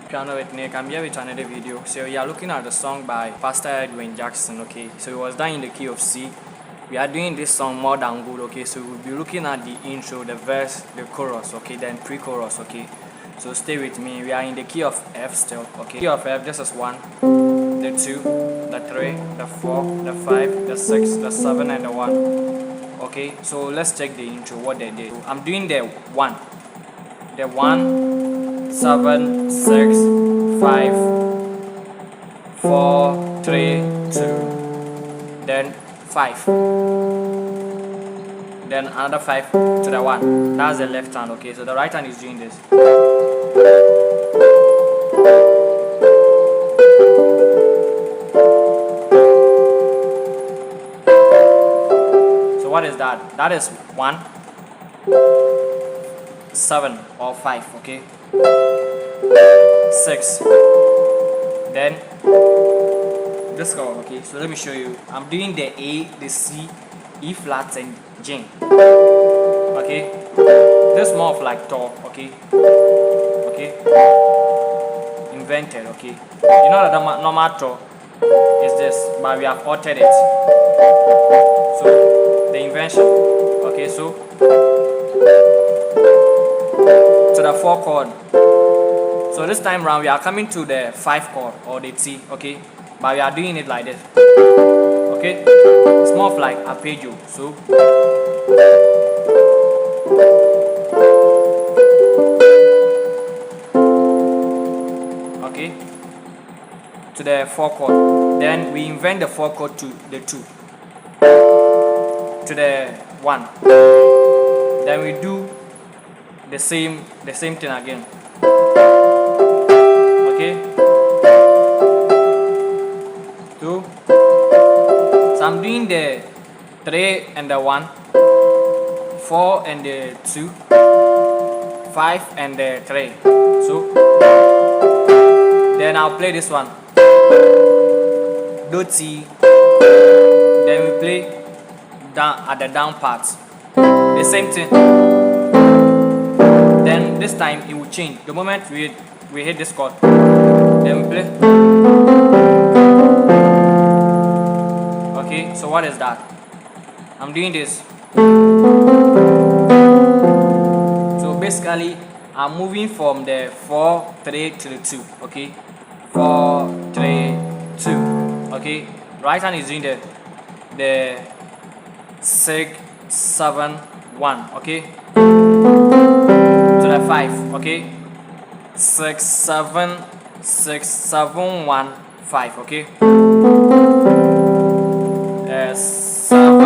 Pianowithnick, I'm here with another video. So we are looking at the song by Pastor Edwin Dadson, okay? So it was done in the key of C. We are doing this song more than good, okay? So we'll be looking at the intro, the verse, the chorus, okay? Then pre-chorus, okay? So stay with me. We are in the key of F still, okay? Key of F, this is 1, the 2, the 3, the 4, the 5, the 6, the 7, and the 1. Okay, so let's check the intro, what they did. I'm doing the 1. The 1, 7, 6, 5, 4, 3, 2, then 5, then another 5 to the 1. That's the left hand, okay? So the right hand is doing this. So what is that? That is 1, 7 or 5, okay? 6, then this chord, okay? So let me show you. I'm doing the A, the C, E flat, and G, okay? This is more of like tor, okay? Okay? Invented, okay? You know that the normal tor is this, but we have altered it. So the invention, okay? So to the 4 chord. So this time round we are coming to the 5 chord or the T, okay? But we are doing it like this, okay? It's more of like arpeggio. So okay, to the 4 chord. Then we invent the 4 chord to the 2, to the 1. Then we do the same thing again, okay? 2. So I'm doing the 3 and the 1, 4 and the 2, 5 and the 3. So then I'll play this one, do T. Then we play down at the down part, the same thing. Then this time it will change. The moment we hit this chord, then we play. Okay, so what is that? I'm doing this. So basically, I'm moving from the 4, 3 to the 2. Okay, 4, 3, 2. Okay, right hand is doing the 6, 7, 1. Okay. To the 5, okay? 6, 7, 6, 7, 1, 5, okay? 7,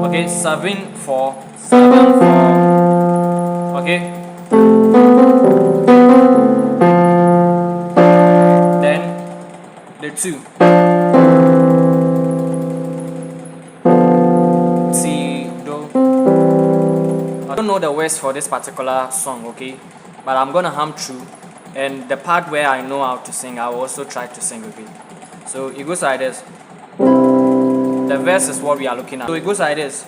okay? 7, 4, 7, 4, okay? Then the 2. I don't know the words for this particular song, okay, but I'm gonna hum through, and the part where I know how to sing, I will also try to sing with it. So it goes like this. The verse is what we are looking at. So it goes like this.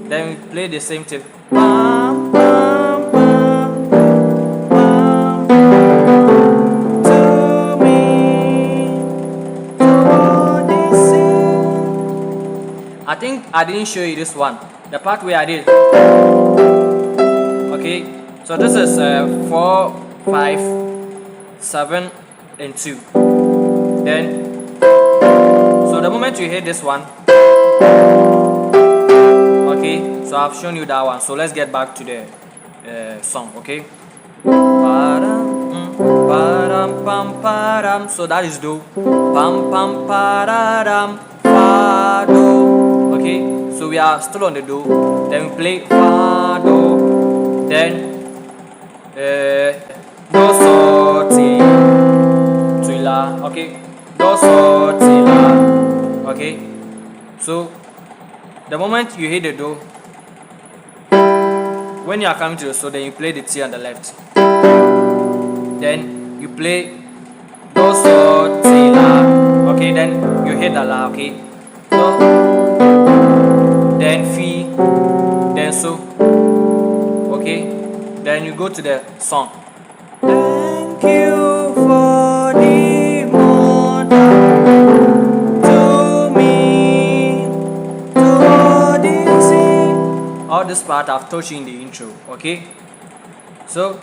Then we play the same thing. I think I didn't show you this one, the part where I did. Okay, so this is 4, 5, 7, and 2. Then, so the moment you hit this one, okay, so I've shown you that one. So let's get back to the song, okay? So that is do. Pam pam pararam fa do. Okay, so we are still on the do. Then we play fa do. Then do so ti la. Okay, do so ti la. Okay, so the moment you hit the do, when you are coming to the so, then you play the T on the left. Then you play do so ti la. Okay, then you hit the la. Okay, so then fi, then so. Okay, then you go to the song. Thank you for the mother to me, to this. All this part I've taught you in the intro. Okay, so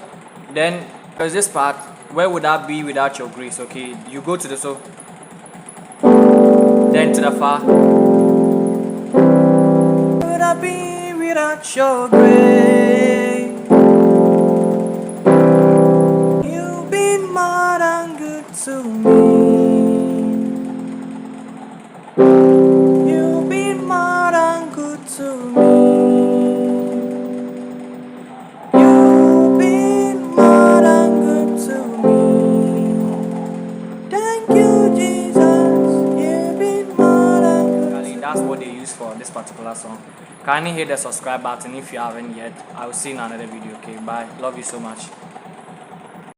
then there's this part. Where would that be without your grace? Okay, you go to the so, then to the fa. Where would I be without your grace? You've been more than good to me. You've been more than good to me. You've been more than good to me. Thank you, Jesus. You've been more than good. That's what they use for this particular song. Kindly hit the subscribe button if you haven't yet. I will see you in another video. Okay, bye. Love you so much.